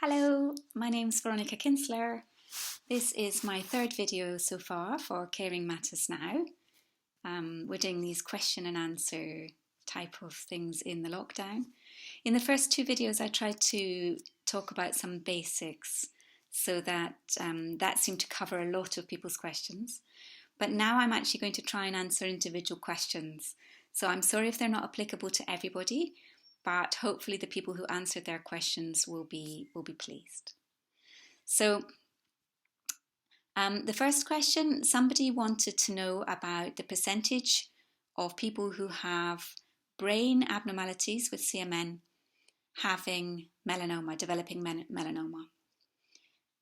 Hello, my name's Veronica Kinsler. This is my third video so far for Caring Matters Now. We're doing these question and answer type of things in the lockdown. In the first two videos I tried to talk about some basics so that that seemed to cover a lot of people's questions. But now I'm actually going to try and answer individual questions. So I'm sorry if they're not applicable to everybody, but hopefully the people who answered their questions will be pleased. So the first question, somebody wanted to know about the percentage of people who have brain abnormalities with CMN having melanoma, developing melanoma.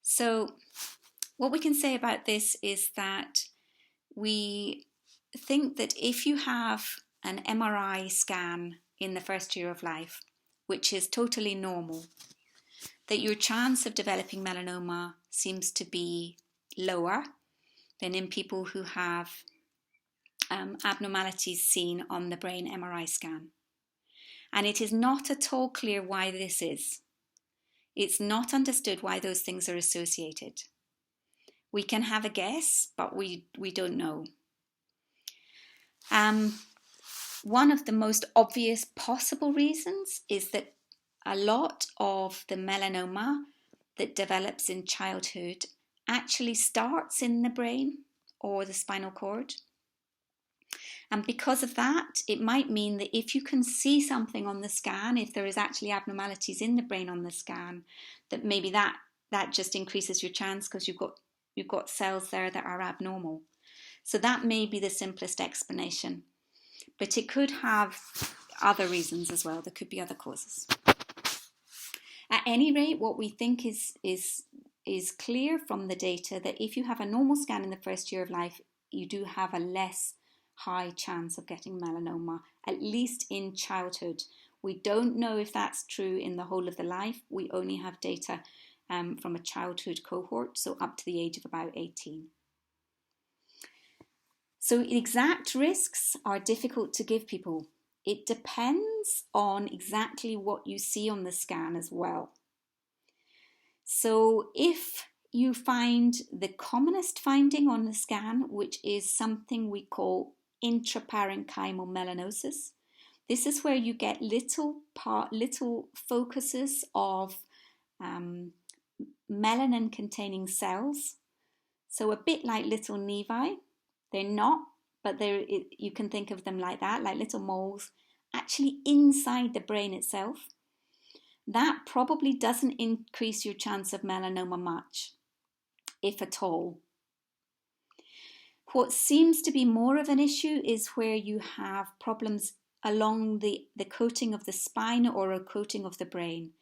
So what we can say about this is that we think that if you have an MRI scan in the first year of life, which is totally normal, that your chance of developing melanoma seems to be lower than in people who have abnormalities seen on the brain MRI scan. And it is not at all clear why this is. It's not understood why those things are associated. We can have a guess, but we don't know. One of the most obvious possible reasons is that a lot of the melanoma that develops in childhood actually starts in the brain or the spinal cord. And because of that, it might mean that if you can see something on the scan, if there is actually abnormalities in the brain on the scan, that maybe that just increases your chance because you've got cells there that are abnormal. So that may be the simplest explanation. But it could have other reasons as well. There could be other causes. At any rate, what we think is clear from the data that if you have a normal scan in the first year of life, you do have a less high chance of getting melanoma, at least in childhood. We don't know if that's true in the whole of the life. We only have data from a childhood cohort, so up to the age of about 18. So exact risks are difficult to give people. It depends on exactly what you see on the scan as well. So if you find the commonest finding on the scan, which is something we call intraparenchymal melanosis, this is where you get little focuses of melanin-containing cells. So a bit like little nevi. They're not, but you can think of them like that, like little moles, actually inside the brain itself. That probably doesn't increase your chance of melanoma much, if at all. What seems to be more of an issue is where you have problems along the coating of the spine or a coating of the brain,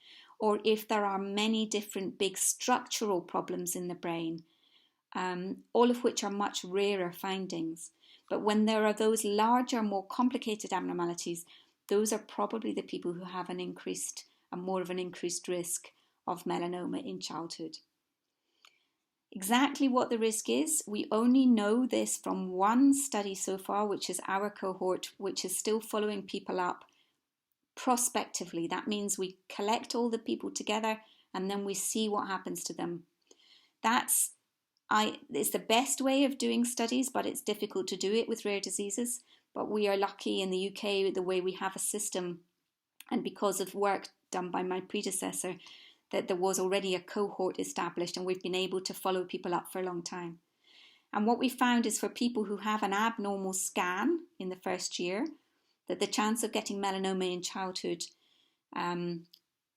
or if there are many different big structural problems in the brain. All of which are much rarer findings. But when there are those larger, more complicated abnormalities, those are probably the people who have more of an increased risk of melanoma in childhood. Exactly what the risk is, we only know this from one study so far, which is our cohort, which is still following people up prospectively. That means we collect all the people together and then we see what happens to them. It's the best way of doing studies, but it's difficult to do it with rare diseases. But we are lucky in the UK the way we have a system, and because of work done by my predecessor, that there was already a cohort established and we've been able to follow people up for a long time. And what we found is for people who have an abnormal scan in the first year, that the chance of getting melanoma in childhood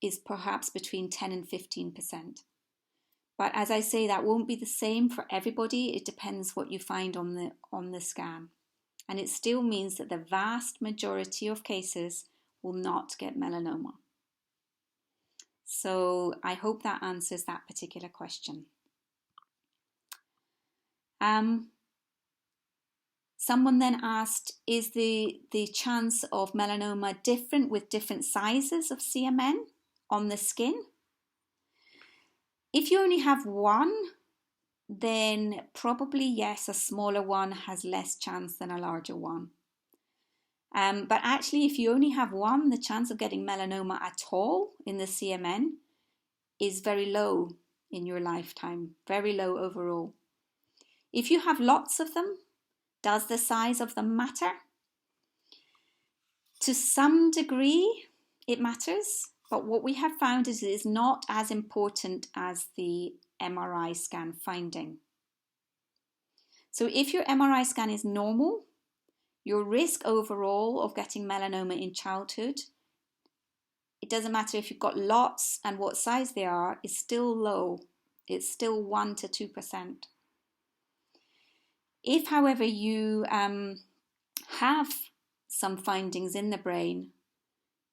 is perhaps between 10 and 15%. But as I say, that won't be the same for everybody. It depends what you find on the scan. And it still means that the vast majority of cases will not get melanoma. So I hope that answers that particular question. Someone then asked, is the chance of melanoma different with different sizes of CMN on the skin? If you only have one, then probably yes, a smaller one has less chance than a larger one. But actually, if you only have one, the chance of getting melanoma at all in the CMN is very low in your lifetime, very low overall. If you have lots of them, does the size of them matter? To some degree, it matters, but what we have found is it is not as important as the MRI scan finding. So if your MRI scan is normal, your risk overall of getting melanoma in childhood, it doesn't matter if you've got lots and what size they are, is still low. It's still 1 to 2%. If, however, you have some findings in the brain,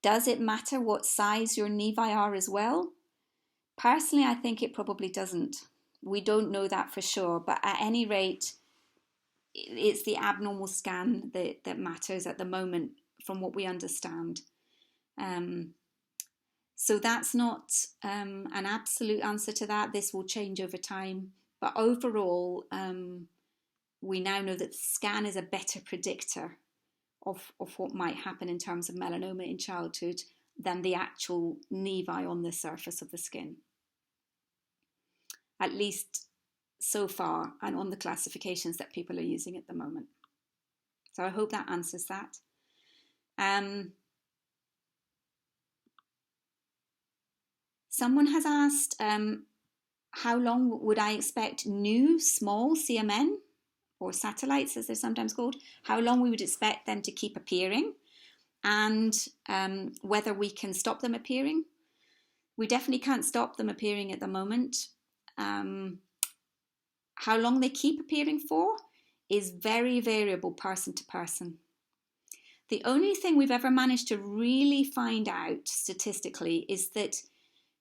does it matter what size your nevi are as well? Personally, I think it probably doesn't. We don't know that for sure, but at any rate, it's the abnormal scan that matters at the moment from what we understand. So that's not an absolute answer to that. This will change over time. But overall, we now know that the scan is a better predictor of what might happen in terms of melanoma in childhood than the actual nevi on the surface of the skin. At least so far, and on the classifications that people are using at the moment. So I hope that answers that. Someone has asked, how long would I expect new small CMN, or satellites as they're sometimes called, how long we would expect them to keep appearing, and whether we can stop them appearing. We definitely can't stop them appearing at the moment. How long they keep appearing for is very variable person to person. The only thing we've ever managed to really find out statistically is that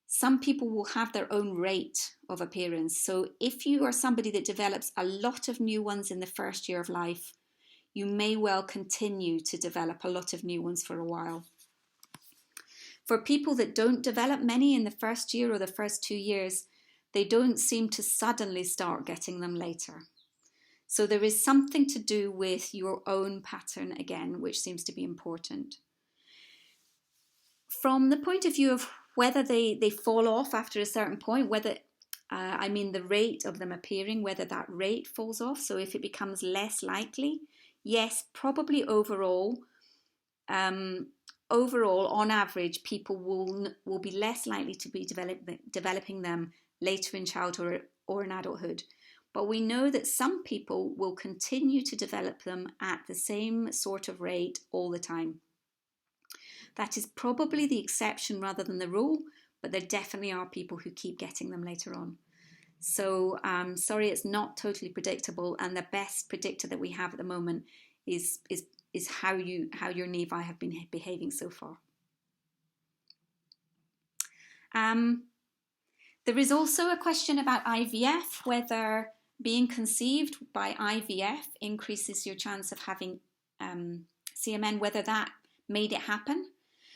some people will have their own rate of appearance. So if you are somebody that develops a lot of new ones in the first year of life, you may well continue to develop a lot of new ones for a while. For people that don't develop many in the first year or the first 2 years, they don't seem to suddenly start getting them later. So there is something to do with your own pattern again, which seems to be important. From the point of view of whether they fall off after a certain point, whether, the rate of them appearing, whether that rate falls off, so if it becomes less likely, yes, probably overall, on average, people will be less likely to be developing them later in childhood or in adulthood. But we know that some people will continue to develop them at the same sort of rate all the time. That is probably the exception rather than the rule, but there definitely are people who keep getting them later on. So sorry, it's not totally predictable, and the best predictor that we have at the moment is how your nevi have been behaving so far. There is also a question about IVF, whether being conceived by IVF increases your chance of having CMN, whether that made it happen.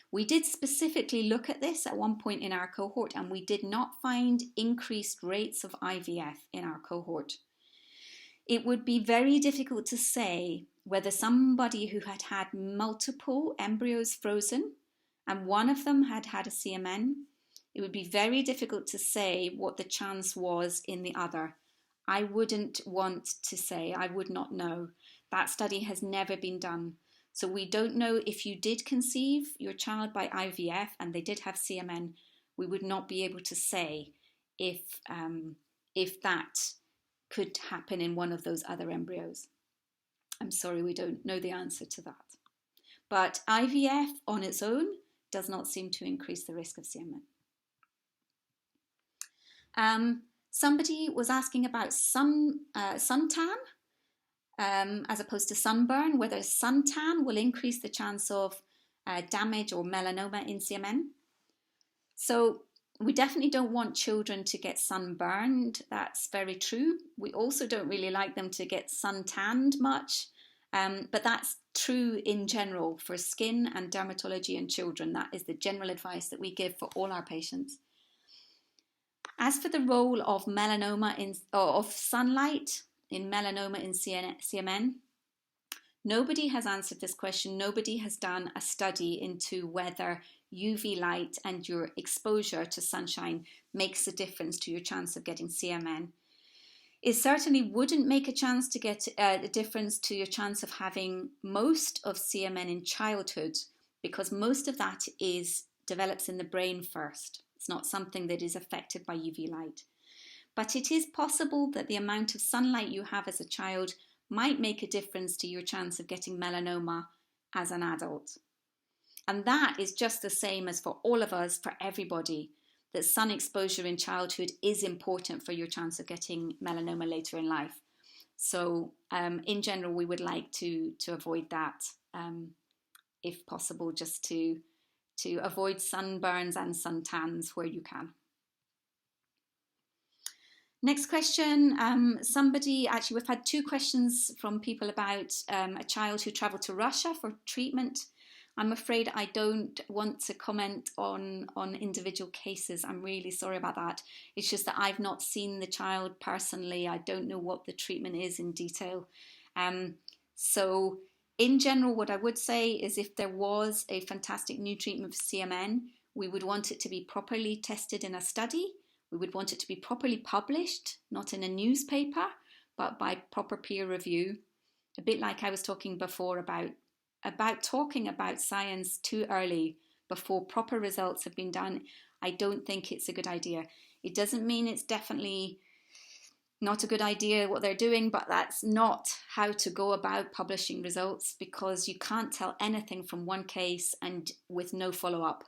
We did specifically look at this at one point in our cohort, and we did not find increased rates of IVF in our cohort. It would be very difficult to say whether somebody who had had multiple embryos frozen and one of them had had a CMN, it would be very difficult to say what the chance was in the other. I wouldn't want to say, I would not know. That study has never been done. So we don't know if you did conceive your child by IVF and they did have CMN, we would not be able to say if that could happen in one of those other embryos. I'm sorry, we don't know the answer to that. But IVF on its own does not seem to increase the risk of CMN. Somebody was asking about suntan as opposed to sunburn, whether suntan will increase the chance of damage or melanoma in CMN. So we definitely don't want children to get sunburned. That's very true. We also don't really like them to get suntanned much, but that's true in general for skin and dermatology in children. That is the general advice that we give for all our patients. As for the role of melanoma of sunlight in melanoma in CMN, Nobody has answered this question. Nobody has done a study into whether UV light and your exposure to sunshine makes a difference to your chance of getting CMN. It certainly wouldn't make a difference to your chance of having most of CMN in childhood, because most of that develops in the brain first. It's not something that is affected by UV light. But it is possible that the amount of sunlight you have as a child might make a difference to your chance of getting melanoma as an adult. And that is just the same as for all of us, for everybody, that sun exposure in childhood is important for your chance of getting melanoma later in life. So in general, we would like to avoid that if possible, just to avoid sunburns and suntans where you can. Next question, we've had 2 questions from people about a child who travelled to Russia for treatment. I'm afraid I don't want to comment on individual cases. I'm really sorry about that. It's just that I've not seen the child personally. I don't know what the treatment is in detail. So in general, what I would say is if there was a fantastic new treatment for CMN, we would want it to be properly tested in a study. We would want it to be properly published, not in a newspaper, but by proper peer review. A bit like I was talking before about talking about science too early before proper results have been done. I don't think it's a good idea. It doesn't mean it's definitely not a good idea what they're doing, but that's not how to go about publishing results, because you can't tell anything from one case and with no follow-up.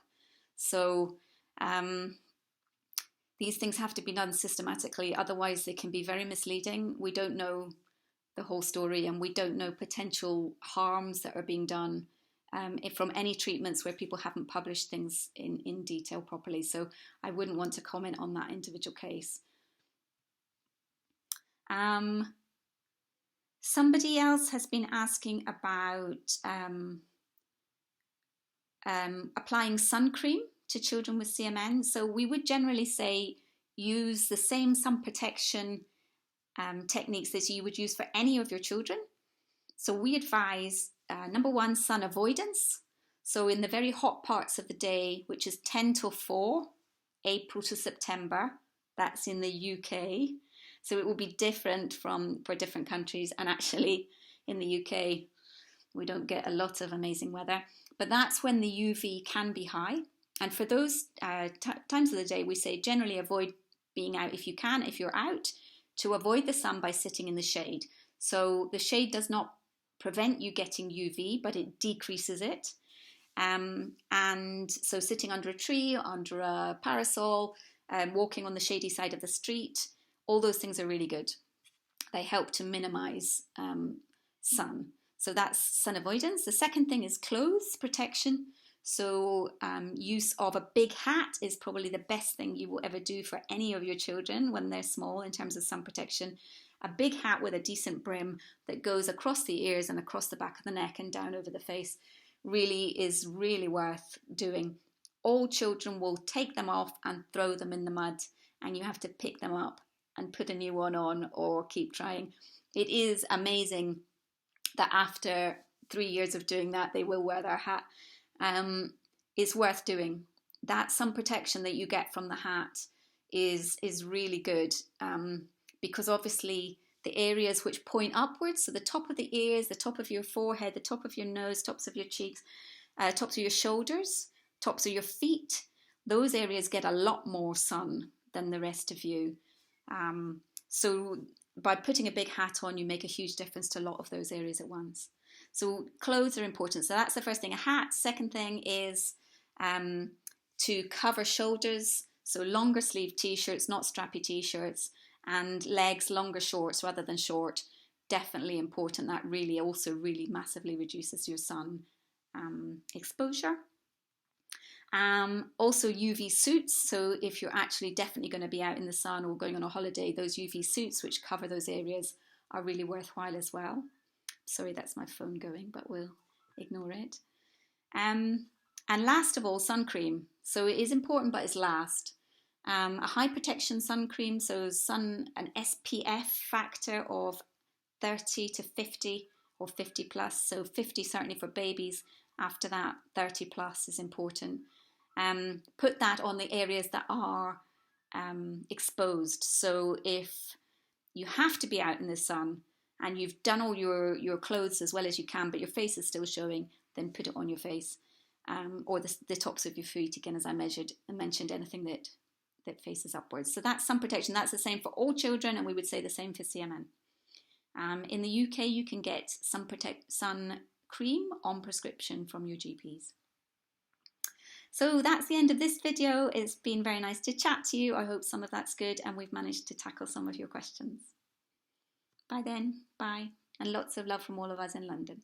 So these things have to be done systematically, otherwise they can be very misleading. We don't know the whole story, and we don't know potential harms that are being done from any treatments where people haven't published things in detail properly. So I wouldn't want to comment on that individual case. Somebody else has been asking about applying sun cream to children with CMN. So we would generally say use the same sun protection techniques that you would use for any of your children. So we advise, number 1, sun avoidance. So in the very hot parts of the day, which is 10 till 4, April to September, that's in the UK. So it will be different for different countries. And actually in the UK, we don't get a lot of amazing weather. But that's when the UV can be high. And for those times of the day, we say generally avoid being out if you can, if you're out, to avoid the sun by sitting in the shade. So the shade does not prevent you getting UV, but it decreases it. And so sitting under a tree, under a parasol, walking on the shady side of the street, all those things are really good. They help to minimize sun. So that's sun avoidance. The second thing is clothes protection. So use of a big hat is probably the best thing you will ever do for any of your children when they're small in terms of sun protection. A big hat with a decent brim that goes across the ears and across the back of the neck and down over the face is really worth doing. All children will take them off and throw them in the mud, and you have to pick them up and put a new one on or keep trying. It is amazing that after 3 years of doing that, they will wear their hat. It's worth doing. That sun protection that you get from the hat is really good, because obviously the areas which point upwards, so the top of the ears, the top of your forehead, the top of your nose, tops of your cheeks, tops of your shoulders, tops of your feet, those areas get a lot more sun than the rest of you. So by putting a big hat on, you make a huge difference to a lot of those areas at once. So clothes are important. So that's the first thing, a hat. Second thing is to cover shoulders. So longer sleeve t-shirts, not strappy t-shirts, and legs, longer shorts rather than short. Definitely important. That really also really massively reduces your sun exposure. Also UV suits. So if you're actually definitely going to be out in the sun or going on a holiday, those UV suits which cover those areas are really worthwhile as well. Sorry, that's my phone going, but we'll ignore it. And last of all, sun cream. So it is important, but it's last. A high protection sun cream, so an SPF factor of 30 to 50 or 50 plus. So 50 certainly for babies. After that, 30 plus is important. Put that on the areas that are exposed. So if you have to be out in the sun and you've done all your clothes as well as you can, but your face is still showing, then put it on your face, or the tops of your feet, again, as I mentioned, anything that faces upwards. So that's sun protection. That's the same for all children, and we would say the same for CMN. In the UK, you can get sun cream on prescription from your GPs. So that's the end of this video. It's been very nice to chat to you. I hope some of that's good and we've managed to tackle some of your questions. Bye then, bye, and lots of love from all of us in London.